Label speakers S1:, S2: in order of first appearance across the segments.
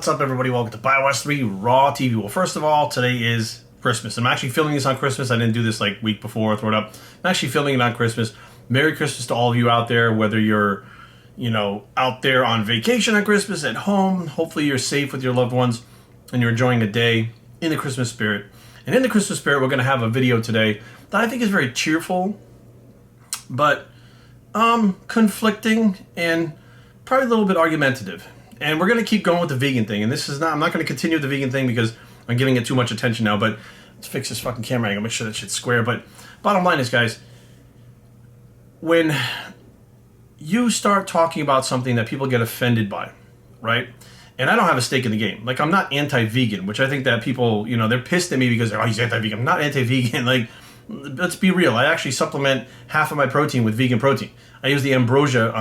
S1: What's up, everybody? Welcome to BioWatch 3 Raw TV. Well, first of all, today is Christmas. I'm actually filming this on Christmas. I didn't do this like week before, throw it up. I'm actually filming it on Christmas. Merry Christmas to all of you out there, whether you're, out there on vacation on Christmas, at home. Hopefully you're safe with your loved ones and you're enjoying a day in the Christmas spirit. And in the Christmas spirit, we're going to have a video today that I think is very cheerful, but conflicting and probably a little bit argumentative. And we're going to keep going with the vegan thing. And I'm not going to continue with the vegan thing because I'm giving it too much attention now. But let's fix this fucking camera angle, make sure that shit's square. But bottom line is, guys, when you start talking about something that people get offended by, right? And I don't have a stake in the game. Like, I'm not anti-vegan, which I think that people, they're pissed at me because he's anti-vegan. I'm not anti-vegan. Like, let's be real. I actually supplement half of my protein with vegan protein. I use the Ambrosia,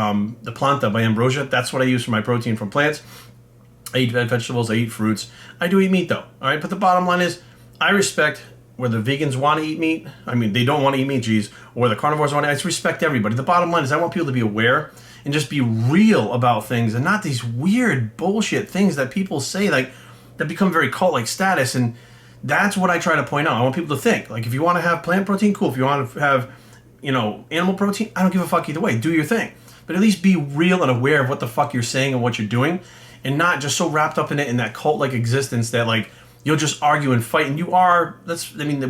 S1: the Planta by Ambrosia. That's what I use for my protein from plants. I eat vegetables. I eat fruits. I do eat meat, though. All right, but the bottom line is, I respect whether vegans want to eat meat. I mean, they don't want to eat meat, geez. Or the carnivores want to. I just respect everybody. The bottom line is, I want people to be aware and just be real about things, and not these weird bullshit things that people say, like, that become very cult-like status. And that's what I try to point out. I want people to think, like, if you want to have plant protein, cool. If you want to have, animal protein, I don't give a fuck either way. Do your thing. But at least be real and aware of what the fuck you're saying and what you're doing, and not just so wrapped up in it, in that cult-like existence that, like, you'll just argue and fight. And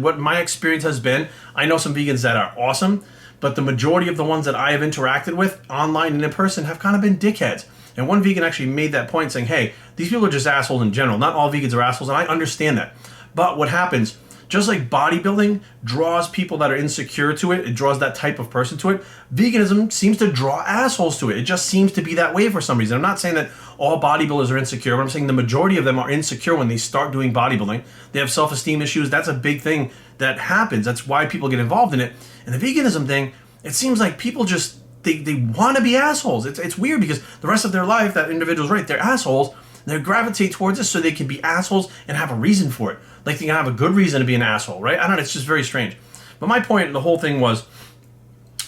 S1: what my experience has been, I know some vegans that are awesome, but the majority of the ones that I have interacted with online and in person have kind of been dickheads. And one vegan actually made that point, saying, hey, these people are just assholes in general. Not all vegans are assholes, and I understand that. But what happens, just like bodybuilding draws people that are insecure to it, it draws that type of person to it, veganism seems to draw assholes to it. It just seems to be that way for some reason. I'm not saying that all bodybuilders are insecure, but I'm saying the majority of them are insecure when they start doing bodybuilding. They have self-esteem issues. That's a big thing that happens. That's why people get involved in it. And the veganism thing, it seems like people just, they want to be assholes. It's weird because the rest of their life, that individual's right, they're assholes. They gravitate towards it so they can be assholes and have a reason for it. Like, they can have a good reason to be an asshole, right? I don't know, it's just very strange. But my point in the whole thing was,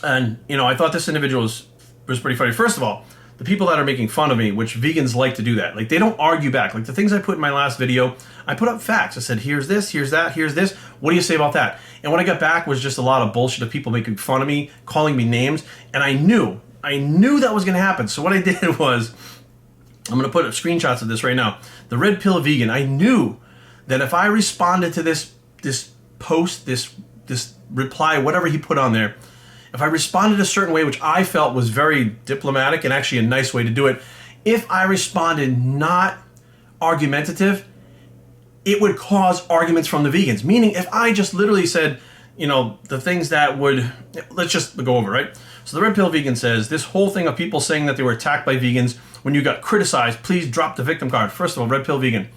S1: and, I thought this individual was pretty funny. First of all, the people that are making fun of me, which vegans like to do that, like, they don't argue back. Like, the things I put in my last video, I put up facts. I said, here's this, here's that, here's this. What do you say about that? And what I got back was just a lot of bullshit of people making fun of me, calling me names, and I knew that was going to happen. So what I did was, I'm going to put up screenshots of this right now. The Red Pill Vegan, I knew that if I responded to this post, this reply, whatever he put on there, if I responded a certain way, which I felt was very diplomatic and actually a nice way to do it, if I responded not argumentative, it would cause arguments from the vegans. Meaning, if I just literally said, the things that would, let's just go over, right? So the Red Pill Vegan says, this whole thing of people saying that they were attacked by vegans when you got criticized, please drop the victim card. First of all, Red Pill Vegan,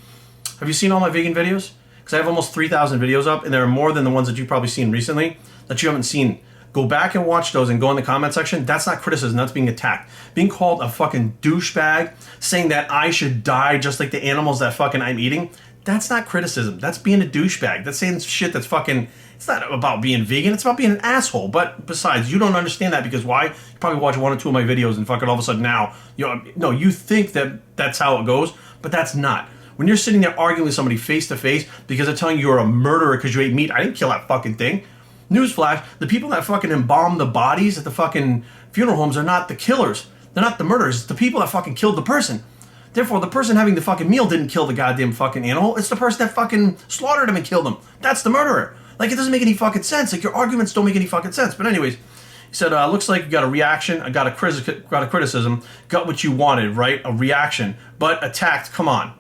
S1: have you seen all my vegan videos? Because I have almost 3,000 videos up, and there are more than the ones that you've probably seen recently that you haven't seen. Go back and watch those and go in the comment section. That's not criticism, that's being attacked. Being called a fucking douchebag, saying that I should die just like the animals that fucking I'm eating, that's not criticism. That's being a douchebag. That's saying shit that's fucking, it's not about being vegan, it's about being an asshole. But besides, you don't understand that because why? You probably watch one or two of my videos and fucking all of a sudden now, you think that that's how it goes, but that's not. When you're sitting there arguing with somebody face to face because they're telling you you're a murderer because you ate meat, I didn't kill that fucking thing. Newsflash, the people that fucking embalm the bodies at the fucking funeral homes are not the killers. They're not the murderers. It's the people that fucking killed the person. Therefore, the person having the fucking meal didn't kill the goddamn fucking animal. It's the person that fucking slaughtered him and killed him. That's the murderer. Like, it doesn't make any fucking sense. Like, your arguments don't make any fucking sense. But anyways, he said, looks like you got a reaction. I got a criticism. Got what you wanted, right? A reaction. But attacked, come on.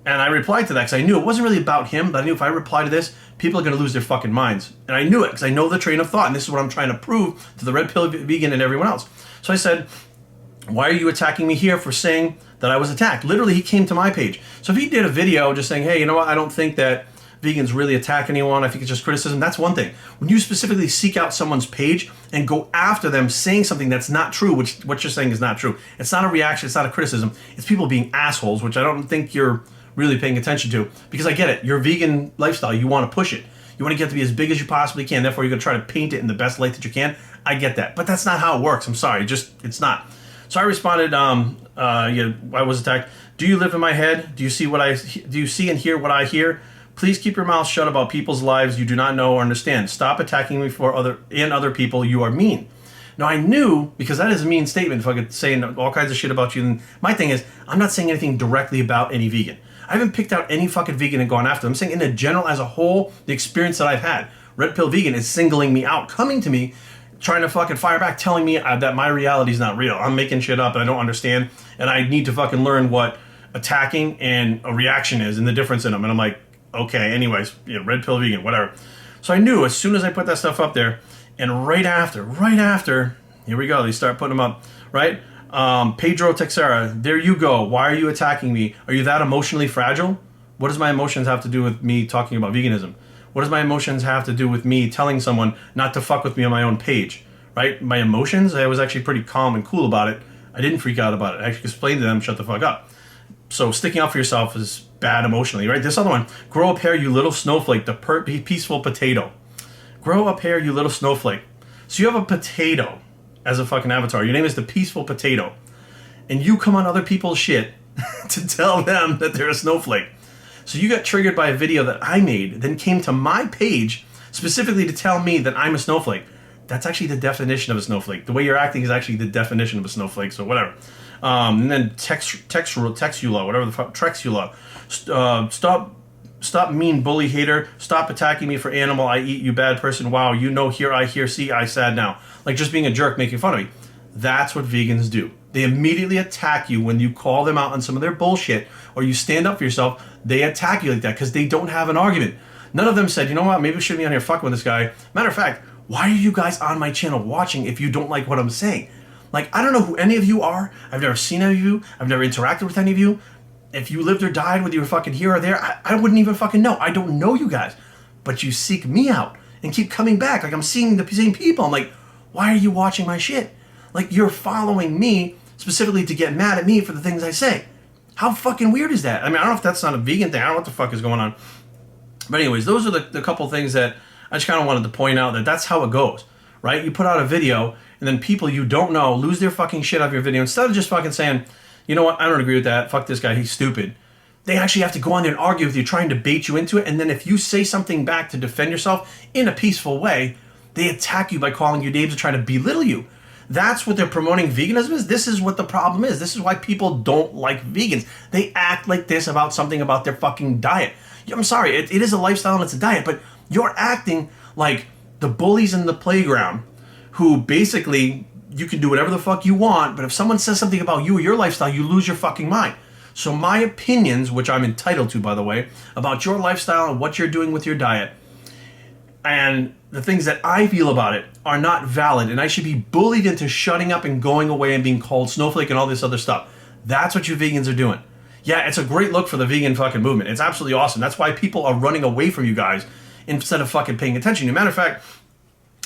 S1: And I replied to that because I knew it wasn't really about him, but I knew if I reply to this, people are going to lose their fucking minds. And I knew it because I know the train of thought, and this is what I'm trying to prove to the Red Pill Vegan and everyone else. So I said, why are you attacking me here for saying that I was attacked? Literally, he came to my page. So if he did a video just saying, hey, you know what, I don't think that vegans really attack anyone, I think it's just criticism, that's one thing. When you specifically seek out someone's page and go after them saying something that's not true, which what you're saying is not true, it's not a reaction, it's not a criticism, it's people being assholes, which I don't think you're really paying attention to, because I get it, your vegan lifestyle, you want to push it. You want to get to be as big as you possibly can, therefore you're going to try to paint it in the best light that you can. I get that, but that's not how it works. I'm sorry, it's not. So I responded, I was attacked. Do you live in my head? Do you see and hear what I hear? Please keep your mouth shut about people's lives you do not know or understand. Stop attacking me for other people. You are mean. Now, I knew, because that is a mean statement, if I could say all kinds of shit about you. And my thing is, I'm not saying anything directly about any vegan. I haven't picked out any fucking vegan and gone after them. I'm saying in a general, as a whole, the experience that I've had. Red Pill Vegan is singling me out, coming to me, trying to fucking fire back, telling me that my reality is not real. I'm making shit up and I don't understand. And I need to fucking learn what attacking and a reaction is and the difference in them. And I'm like, okay, anyways, Red Pill Vegan, whatever. So I knew as soon as I put that stuff up there, and right after, here we go, they start putting them up, right? Pedro Texera, there you go. Why are you attacking me? Are you that emotionally fragile? What does my emotions have to do with me talking about veganism? What does my emotions have to do with me telling someone not to fuck with me on my own page, right? My emotions, I was actually pretty calm and cool about it. I didn't freak out about it. I actually explained to them, shut the fuck up. So sticking up for yourself is bad emotionally, right? This other one, grow up hair, you little snowflake, the peaceful potato. Grow up hair, you little snowflake. So you have a potato as a fucking avatar. Your name is the peaceful potato. And you come on other people's shit to tell them that they're a snowflake. So you got triggered by a video that I made, then came to my page specifically to tell me that I'm a snowflake. That's actually the definition of a snowflake. The way you're acting is actually the definition of a snowflake, so whatever. And then Texula, whatever the fuck, Trexula. Stop mean bully hater. Stop attacking me for animal I eat, you bad person. Wow, you know, here I hear, see, I sad now. Like just being a jerk, making fun of me. That's what vegans do. They immediately attack you when you call them out on some of their bullshit or you stand up for yourself. They attack you like that because they don't have an argument. None of them said, you know what, maybe we shouldn't be on here fucking with this guy. Matter of fact, why are you guys on my channel watching if you don't like what I'm saying? Like, I don't know who any of you are. I've never seen any of you. I've never interacted with any of you. If you lived or died, whether you were fucking here or there, I wouldn't even fucking know. I don't know you guys. But you seek me out and keep coming back. Like, I'm seeing the same people. I'm like, why are you watching my shit? Like, you're following me specifically to get mad at me for the things I say. How fucking weird is that? I mean, I don't know if that's not a vegan thing. I don't know what the fuck is going on. But anyways, those are the couple things that I just kind of wanted to point out, that that's how it goes, right? You put out a video, and then people you don't know lose their fucking shit off your video. Instead of just fucking saying, you know what, I don't agree with that. Fuck this guy, he's stupid. They actually have to go on there and argue with you, trying to bait you into it. And then if you say something back to defend yourself in a peaceful way, they attack you by calling you names and trying to belittle you. That's what they're promoting veganism is. This is what the problem is. This is why people don't like vegans. They act like this about something about their fucking diet. I'm sorry, it is a lifestyle and it's a diet, but you're acting like the bullies in the playground who basically, you can do whatever the fuck you want, but if someone says something about you or your lifestyle, you lose your fucking mind. So my opinions, which I'm entitled to, by the way, about your lifestyle and what you're doing with your diet, and the things that I feel about it are not valid, and I should be bullied into shutting up and going away and being called snowflake and all this other stuff. That's what you vegans are doing. Yeah, it's a great look for the vegan fucking movement. It's absolutely awesome. That's why people are running away from you guys instead of fucking paying attention. As a matter of fact,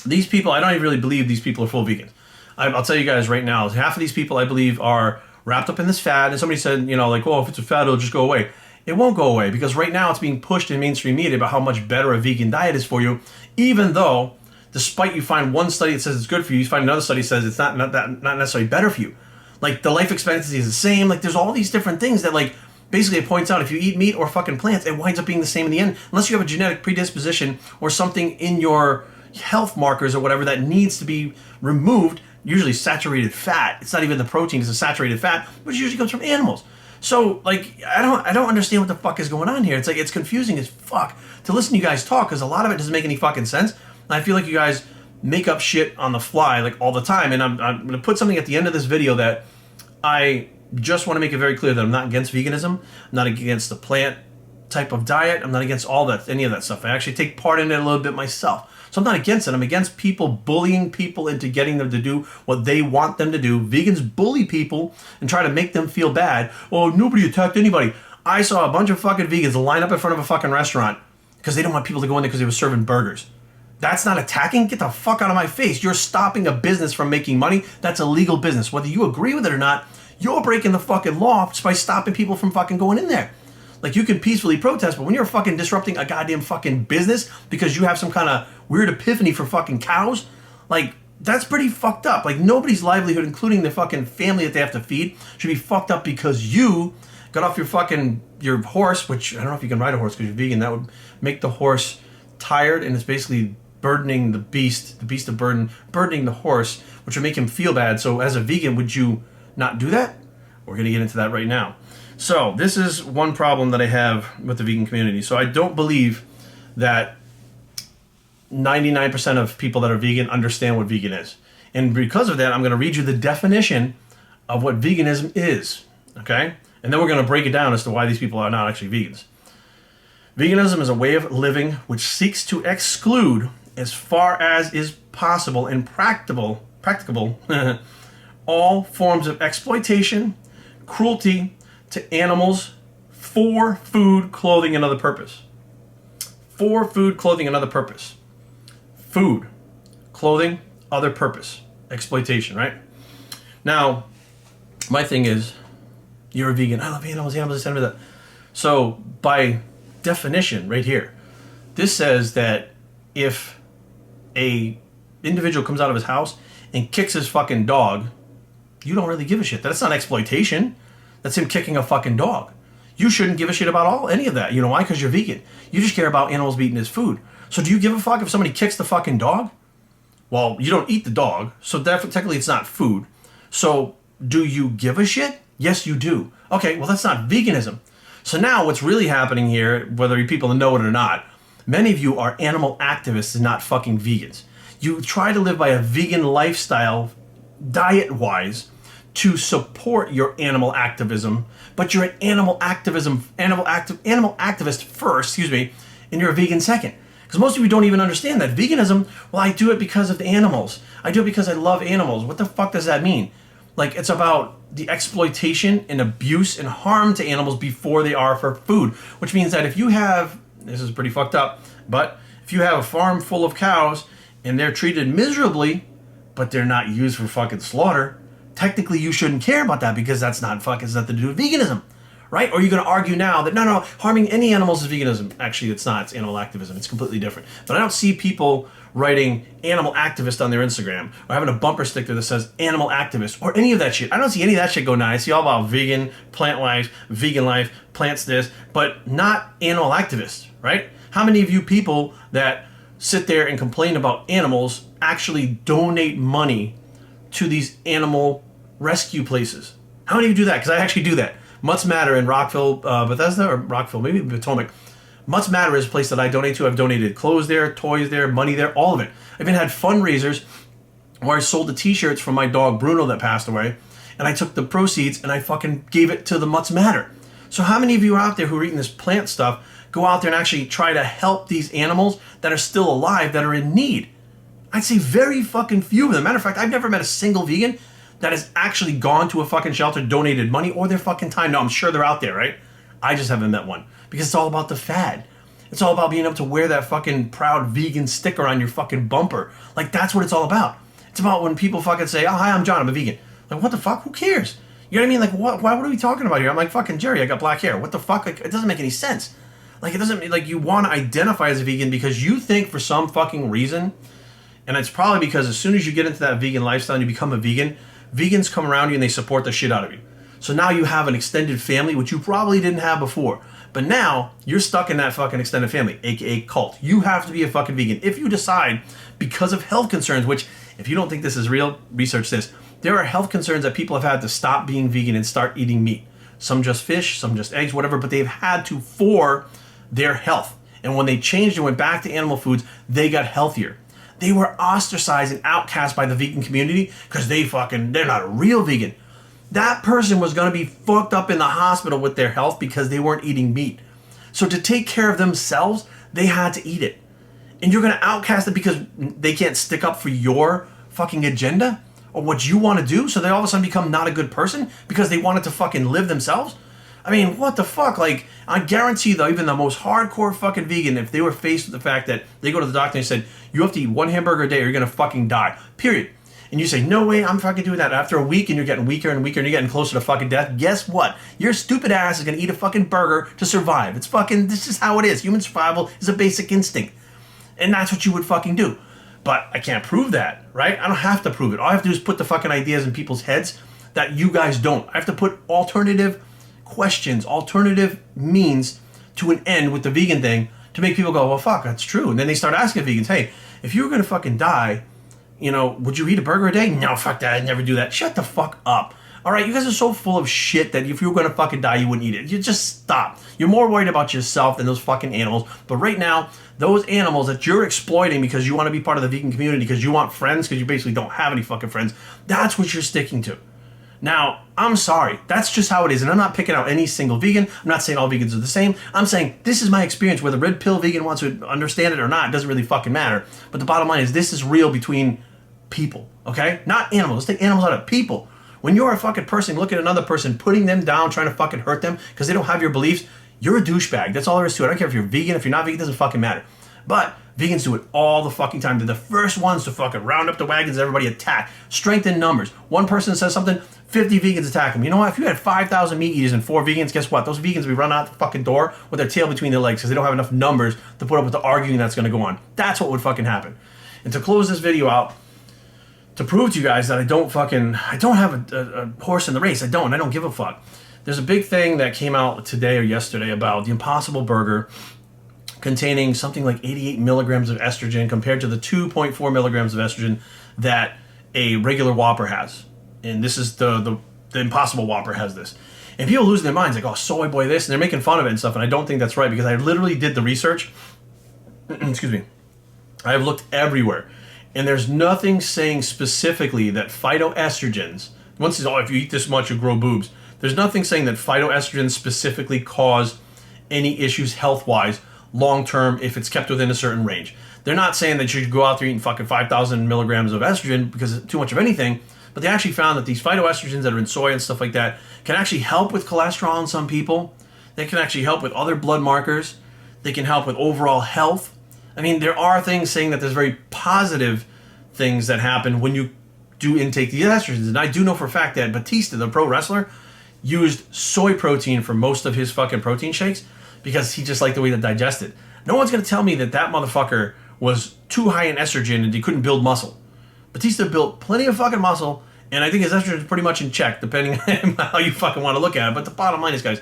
S1: these people, I don't even really believe these people are full vegans. I'll tell you guys right now, half of these people I believe are wrapped up in this fad, and somebody said, you know, like, well, if it's a fad, it'll just go away. It won't go away, because right now it's being pushed in mainstream media about how much better a vegan diet is for you, even though, despite you find one study that says it's good for you, you find another study that says it's not necessarily better for you. Like, the life expectancy is the same. Like, there's all these different things that, like, basically it points out if you eat meat or fucking plants, it winds up being the same in the end, unless you have a genetic predisposition or something in your health markers or whatever that needs to be removed, usually saturated fat. It's not even the protein, it's a saturated fat, which usually comes from animals. So, like, I don't understand what the fuck is going on here. It's like, it's confusing as fuck to listen to you guys talk, because a lot of it doesn't make any fucking sense. And I feel like you guys make up shit on the fly, like, all the time. And I'm going to put something at the end of this video that I just want to make it very clear that I'm not against veganism. I'm not against the plant type of diet. I'm not against all that, any of that stuff. I actually take part in it a little bit myself. So I'm not against it. I'm against people bullying people into getting them to do what they want them to do. Vegans bully people and try to make them feel bad. Oh, nobody attacked anybody. I saw a bunch of fucking vegans line up in front of a fucking restaurant because they don't want people to go in there because they were serving burgers. That's not attacking? Get the fuck out of my face. You're stopping a business from making money. That's a legal business. Whether you agree with it or not, you're breaking the fucking law by stopping people from fucking going in there. Like, you can peacefully protest, but when you're fucking disrupting a goddamn fucking business because you have some kind of weird epiphany for fucking cows, like, that's pretty fucked up. Like, nobody's livelihood, including the fucking family that they have to feed, should be fucked up because you Got off your horse, which I don't know if you can ride a horse because you're vegan. That would make the horse tired, and it's basically burdening the beast of burden, burdening the horse, which would make him feel bad. So as a vegan, would you not do that? We're going to get into that right now. So this is one problem that I have with the vegan community. So I don't believe that 99% of people that are vegan understand what vegan is. And because of that, I'm going to read you the definition of what veganism is. Okay? And then we're going to break it down as to why these people are not actually vegans. Veganism is a way of living which seeks to exclude, as far as is possible and practicable, all forms of exploitation, cruelty to animals for food, clothing, and other purpose. For food, clothing, and other purpose. Food, clothing, other purpose. Exploitation, right? Now, my thing is, you're a vegan. I love animals, this, and that. So, by definition, right here, this says that if a individual comes out of his house and kicks his fucking dog, you don't really give a shit. That's not exploitation. That's him kicking a fucking dog. You shouldn't give a shit about any of that. You know why? Because you're vegan. You just care about animals eating his food. So do you give a fuck if somebody kicks the fucking dog? Well, you don't eat the dog, so technically it's not food. So do you give a shit? Yes, you do. Okay, well that's not veganism. So now what's really happening here, whether people know it or not, many of you are animal activists and not fucking vegans. You try to live by a vegan lifestyle, diet-wise, to support your animal activism, but you're an animal activist first, and you're a vegan second. Because most of you don't even understand that. Veganism, well, I do it because of the animals. I do it because I love animals. What the fuck does that mean? Like, it's about the exploitation and abuse and harm to animals before they are for food. Which means that if you have, this is pretty fucked up, but if you have a farm full of cows and they're treated miserably, but they're not used for fucking slaughter, technically you shouldn't care about that because that's not it's nothing to do with veganism, right? Or you're going to argue now that no, harming any animals is veganism. Actually, it's not. It's animal activism. It's completely different. But I don't see people writing animal activist on their Instagram or having a bumper sticker that says animal activist or any of that shit. I don't see any of that shit going on. I see all about vegan, plant life, plants this, but not animal activists, right? How many of you people that sit there and complain about animals actually donate money to these animal rescue places? How many of you do that? Because I actually do that. Mutts Matter in Rockville, Bethesda, or Rockville, maybe Potomac. Mutts Matter is a place that I donate to. I've donated clothes there, toys there, money there, all of it. I've even had fundraisers where I sold the t-shirts from my dog Bruno that passed away, and I took the proceeds and I fucking gave it to the Mutts Matter. So how many of you out there who are eating this plant stuff go out there and actually try to help these animals that are still alive, that are in need? I'd say very fucking few of them. Matter of fact, I've never met a single vegan that has actually gone to a fucking shelter, donated money or their fucking time. No, I'm sure they're out there, right? I just haven't met one because it's all about the fad. It's all about being able to wear that fucking proud vegan sticker on your fucking bumper. Like, that's what it's all about. It's about when people fucking say, oh, hi, I'm John, I'm a vegan. Like, what the fuck? Who cares? You know what I mean? Like, what are we talking about here? I'm like, fucking Jerry, I got black hair. What the fuck? Like, it doesn't make any sense. Like, it doesn't, like, you want to identify as a vegan because you think for some fucking reason, and it's probably because as soon as you get into that vegan lifestyle and you become a vegan, vegans come around you and they support the shit out of you. So now you have an extended family, which you probably didn't have before. But now you're stuck in that fucking extended family, aka cult. You have to be a fucking vegan. If you decide, because of health concerns, which if you don't think this is real, research this. There are health concerns that people have had to stop being vegan and start eating meat. Some just fish, some just eggs, whatever, but they've had to for their health. And when they changed and went back to animal foods, they got healthier. They were ostracized and outcast by the vegan community because they're not a real vegan. That person was going to be fucked up in the hospital with their health because they weren't eating meat. So to take care of themselves, they had to eat it. And you're going to outcast it because they can't stick up for your fucking agenda or what you want to do, so they all of a sudden become not a good person because they wanted to fucking live themselves? I mean, what the fuck? Like, I guarantee though, even the most hardcore fucking vegan, if they were faced with the fact that they go to the doctor and they said, you have to eat one hamburger a day or you're going to fucking die, period. And you say, no way, I'm fucking doing that. After a week and you're getting weaker and weaker and you're getting closer to fucking death, guess what? Your stupid ass is going to eat a fucking burger to survive. It's fucking, this is how it is. Human survival is a basic instinct. And that's what you would fucking do. But I can't prove that, right? I don't have to prove it. All I have to do is put the fucking ideas in people's heads that you guys don't. I have to put alternative, questions, alternative means to an end with the vegan thing to make people go, well, fuck, that's true. And then they start asking vegans, hey, if you were going to fucking die, you know, would you eat a burger a day? No, fuck that. I'd never do that. Shut the fuck up. All right, you guys are so full of shit that if you were going to fucking die, you wouldn't eat it. You just stop. You're more worried about yourself than those fucking animals. But right now, those animals that you're exploiting because you want to be part of the vegan community, because you want friends, because you basically don't have any fucking friends, that's what you're sticking to. Now, I'm sorry. That's just how it is. And I'm not picking out any single vegan. I'm not saying all vegans are the same. I'm saying this is my experience. Whether red pill vegan wants to understand it or not, it doesn't really fucking matter. But the bottom line is this is real between people, okay? Not animals. Let's take animals out of people. When you're a fucking person, look at another person, putting them down, trying to fucking hurt them because they don't have your beliefs, you're a douchebag. That's all there is to it. I don't care if you're vegan, if you're not vegan, it doesn't fucking matter. But vegans do it all the fucking time. They're the first ones to fucking round up the wagons and everybody attack. Strength in numbers. One person says something, 50 vegans attack them. You know what? If you had 5,000 meat eaters and 4 vegans, guess what? Those vegans will be run out the fucking door with their tail between their legs because they don't have enough numbers to put up with the arguing that's going to go on. That's what would fucking happen. And to close this video out, to prove to you guys that I don't have a horse in the race. I don't give a fuck. There's a big thing that came out today or yesterday about the Impossible Burger containing something like 88 milligrams of estrogen compared to the 2.4 milligrams of estrogen that a regular Whopper has. And this is the Impossible Whopper has this. And people losing their minds like, oh, soy boy this, and they're making fun of it and stuff, and I don't think that's right because I literally did the research. Excuse me. I have looked everywhere. And there's nothing saying specifically that phytoestrogens, once it's, oh, if you eat this much, you'll grow boobs. There's nothing saying that phytoestrogens specifically cause any issues health-wise long-term if it's kept within a certain range. They're not saying that you should go out there eating fucking 5,000 milligrams of estrogen because it's too much of anything, but they actually found that these phytoestrogens that are in soy and stuff like that can actually help with cholesterol in some people. They can actually help with other blood markers. They can help with overall health. I mean, there are things saying that there's very positive things that happen when you do intake these estrogens. And I do know for a fact that Batista, the pro wrestler, used soy protein for most of his fucking protein shakes because he just liked the way to digest it. No one's going to tell me that that motherfucker was too high in estrogen and he couldn't build muscle. Batista built plenty of fucking muscle, and I think his estrogen is pretty much in check, depending on how you fucking want to look at it. But the bottom line is, guys,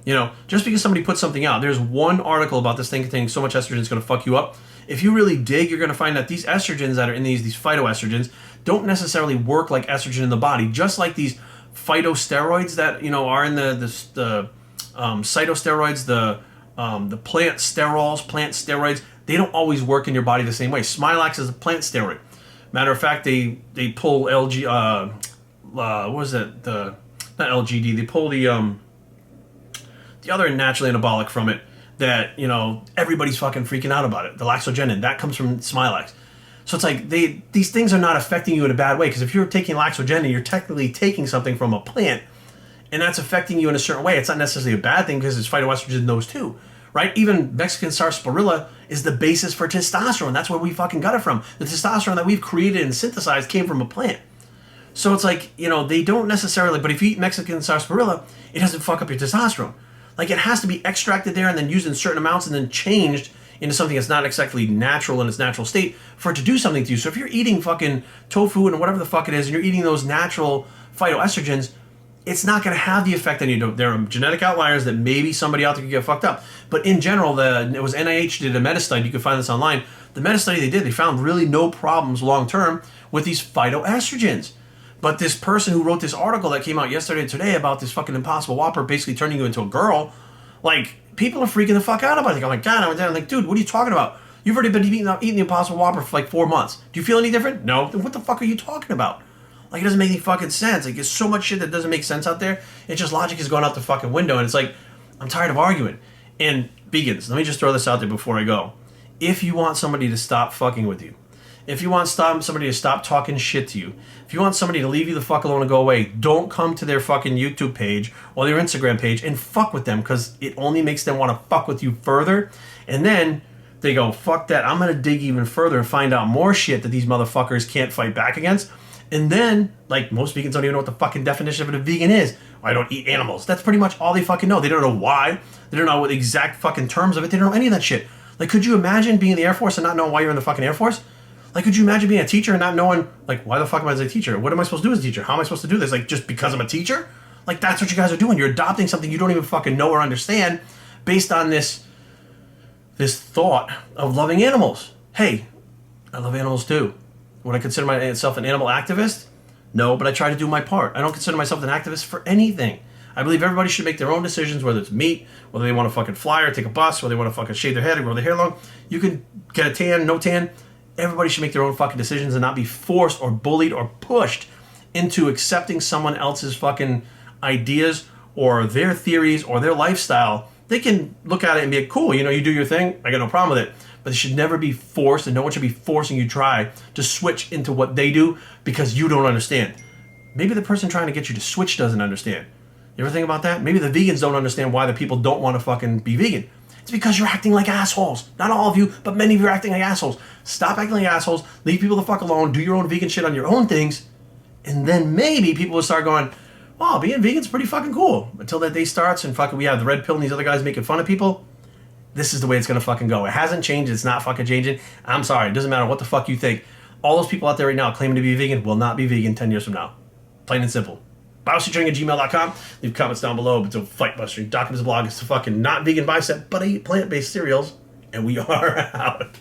S1: you know, just because somebody puts something out, there's one article about this thing containing so much estrogen it's going to fuck you up. If you really dig, you're going to find that these estrogens that are in these phytoestrogens don't necessarily work like estrogen in the body. Just like these phytosteroids that, you know, are in the cytosteroids, the plant sterols, plant steroids, they don't always work in your body the same way. Smilax is a plant steroid. Matter of fact, they pull LG, what was it? Not LGD. They pull the other natural anabolic from it that, you know, everybody's fucking freaking out about it. The laxogenin, that comes from Smilax. So it's like these things are not affecting you in a bad way, because if you're taking laxogenin, you're technically taking something from a plant, and that's affecting you in a certain way. It's not necessarily a bad thing because it's phytoestrogen in those too, right? Even Mexican sarsaparilla is the basis for testosterone. That's where we fucking got it from. The testosterone that we've created and synthesized came from a plant. So it's like, you know, they don't necessarily, but if you eat Mexican sarsaparilla, it doesn't fuck up your testosterone. Like, it has to be extracted there and then used in certain amounts and then changed into something that's not exactly natural in its natural state for it to do something to you. So if you're eating fucking tofu and whatever the fuck it is, and you're eating those natural phytoestrogens, it's not going to have the effect on you. There are genetic outliers that maybe somebody out there could get fucked up. But in general, it was NIH did a meta-study. You can find this online. The meta-study they did, they found really no problems long-term with these phytoestrogens. But this person who wrote this article that came out yesterday and today about this fucking Impossible Whopper basically turning you into a girl, like, people are freaking the fuck out about it. I'm like, God, I'm like, dude, what are you talking about? You've already been eating the Impossible Whopper for like 4 months. Do you feel any different? No. Then what the fuck are you talking about? Like, it doesn't make any fucking sense. Like, there's so much shit that doesn't make sense out there. It's just logic is going out the fucking window. And it's like, I'm tired of arguing. And vegans, let me just throw this out there before I go. If you want somebody to stop fucking with you, if you want somebody to stop talking shit to you, if you want somebody to leave you the fuck alone and go away, don't come to their fucking YouTube page or their Instagram page and fuck with them, because it only makes them want to fuck with you further. And then they go, fuck that, I'm going to dig even further and find out more shit that these motherfuckers can't fight back against. And then, like, most vegans don't even know what the fucking definition of a vegan is. I don't eat animals. That's pretty much all they fucking know. They don't know why. They don't know what the exact fucking terms of it. They don't know any of that shit. Like, could you imagine being in the Air Force and not knowing why you're in the fucking Air Force? Like, could you imagine being a teacher and not knowing, like, why the fuck am I as a teacher? What am I supposed to do as a teacher? How am I supposed to do this? Like, just because I'm a teacher? Like, that's what you guys are doing. You're adopting something you don't even fucking know or understand based on this thought of loving animals. Hey, I love animals too. Would I consider myself an animal activist? No, but I try to do my part. I don't consider myself an activist for anything. I believe everybody should make their own decisions, whether it's meat, whether they want to fucking fly or take a bus, whether they want to fucking shave their head or grow their hair long. You can get a tan, no tan. Everybody should make their own fucking decisions and not be forced or bullied or pushed into accepting someone else's fucking ideas or their theories or their lifestyle. They can look at it and be like, cool, you do your thing. I got no problem with it. But it should never be forced, and no one should be forcing you to switch into what they do because you don't understand. Maybe the person trying to get you to switch doesn't understand. You ever think about that? Maybe the vegans don't understand why the people don't want to fucking be vegan. It's because you're acting like assholes. Not all of you, but many of you are acting like assholes. Stop acting like assholes. Leave people the fuck alone. Do your own vegan shit on your own things. And then maybe people will start going, wow, being vegan's pretty fucking cool. Until that day starts and fucking we have the red pill and these other guys making fun of people. This is the way it's going to fucking go. It hasn't changed. It's not fucking changing. I'm sorry. It doesn't matter what the fuck you think. All those people out there right now claiming to be vegan will not be vegan 10 years from now. Plain and simple. BioStreetTraining@gmail.com. Leave comments down below. But don't FightBuster.com is a blog. It's a fucking not vegan bicep, but I eat plant-based cereals. And we are out.